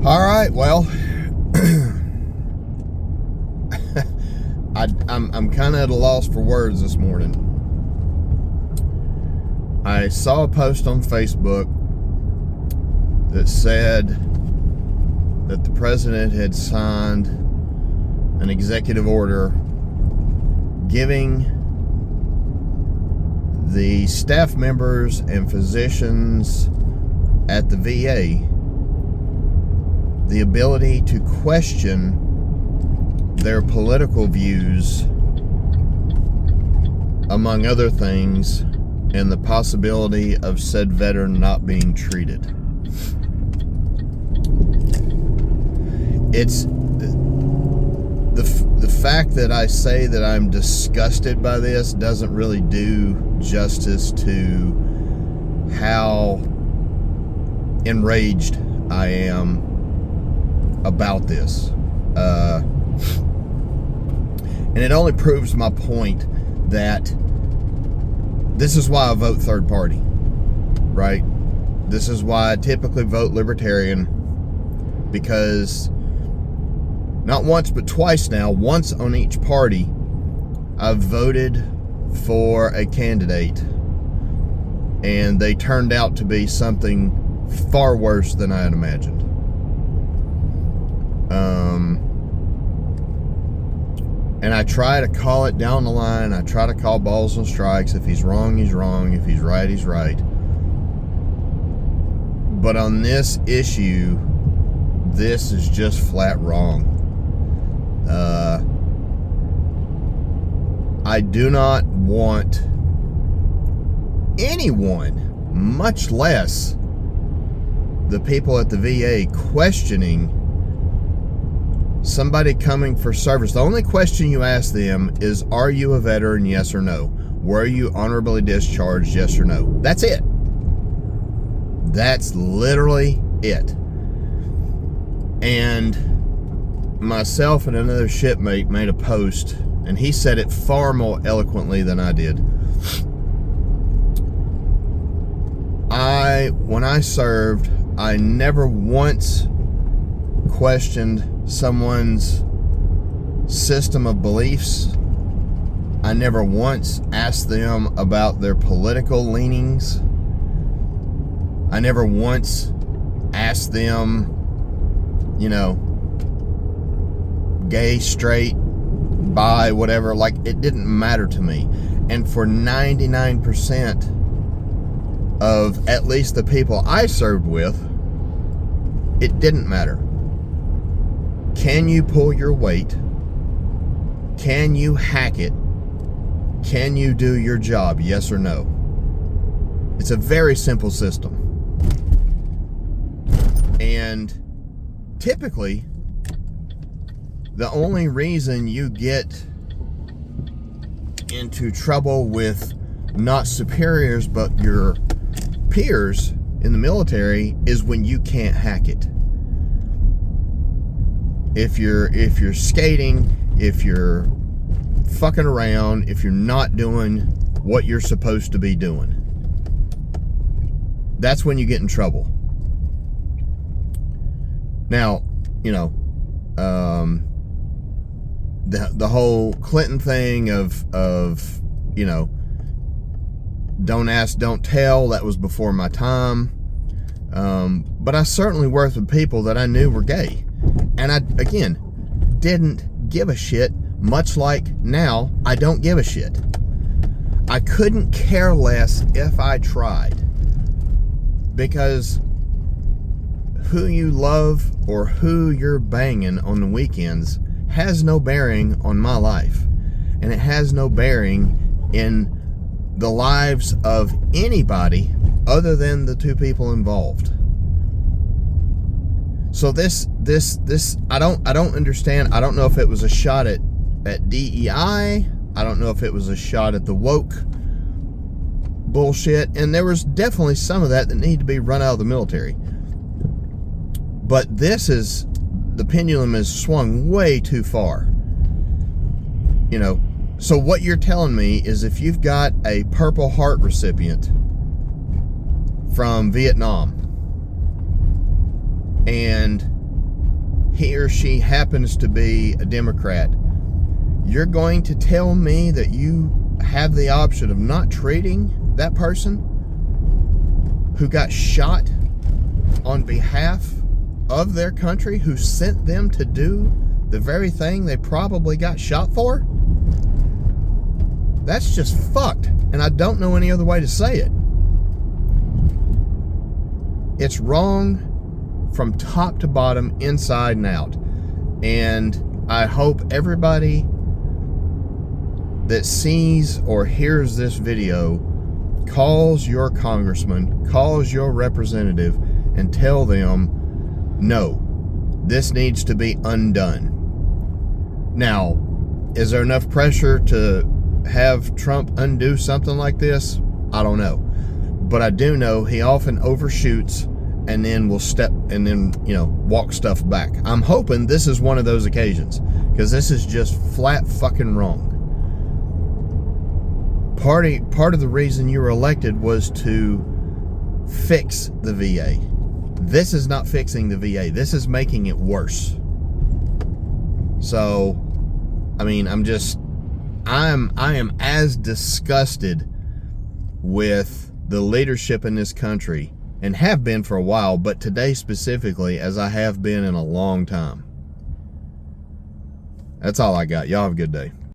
All right, well, I'm kind of at a loss for words this morning. I saw a post on Facebook that said that the president had signed an executive order giving the staff members and physicians at the VA the ability to question their political views, among other things, and the possibility of said veteran not being treated. It's the fact that I say that I'm disgusted by this doesn't really do justice to how enraged I am about this. And it only proves my point that this is why I vote third party, right? This is why I typically vote libertarian, because not once but twice now, once on each party, I've voted for a candidate and they turned out to be something far worse than I had imagined. And I try to call it down the line. I try to call balls and strikes. If he's wrong, he's wrong. If he's right, he's right. But on this issue, this is just flat wrong. I do not want anyone, much less the people at the VA, questioning somebody coming for service. The only question you ask them is, are you a veteran, yes or no? Were you honorably discharged, yes or no? That's it. That's literally it. And myself and another shipmate made a post, and he said it far more eloquently than I did. When I served, I never once questioned someone's system of beliefs. I never once asked them about their political leanings. I never once asked them, gay, straight, bi, whatever. Like, it didn't matter to me. And for 99% of at least the people I served with, it didn't matter. Can you pull your weight? Can you hack it? Can you do your job? Yes or no? It's a very simple system. And typically, the only reason you get into trouble with not superiors but your peers in the military is when you can't hack it. If you're skating, if you're fucking around, if you're not doing what you're supposed to be doing, that's when you get in trouble. Now, the whole Clinton thing of don't ask, don't tell, that was before my time. But I certainly worked with people that I knew were gay. And I, again, didn't give a shit, much like now, I don't give a shit. I couldn't care less if I tried. Because who you love or who you're banging on the weekends has no bearing on my life. And it has no bearing in the lives of anybody other than the two people involved. So this I don't understand. I don't know if it was a shot at DEI. I don't know if it was a shot at the woke bullshit. And there was definitely some of that needed to be run out of the military. But the pendulum is swung way too far. So what you're telling me is, if you've got a Purple Heart recipient from Vietnam and he or she happens to be a Democrat, you're going to tell me that you have the option of not treating that person who got shot on behalf of their country, who sent them to do the very thing they probably got shot for? That's just fucked, and I don't know any other way to say it. It's wrong from top to bottom, inside and out. And I hope everybody that sees or hears this video calls your congressman, calls your representative, and tell them, no, this needs to be undone. Now, is there enough pressure to have Trump undo something like this? I don't know. But I do know he often overshoots and then will step and then, walk stuff back. I'm hoping this is one of those occasions, because this is just flat fucking wrong. Part of the reason you were elected was to fix the VA. This is not fixing the VA. This is making it worse. So, I mean, I am as disgusted with the leadership in this country, and have been for a while, but today specifically, as I have been in a long time. That's all I got. Y'all have a good day.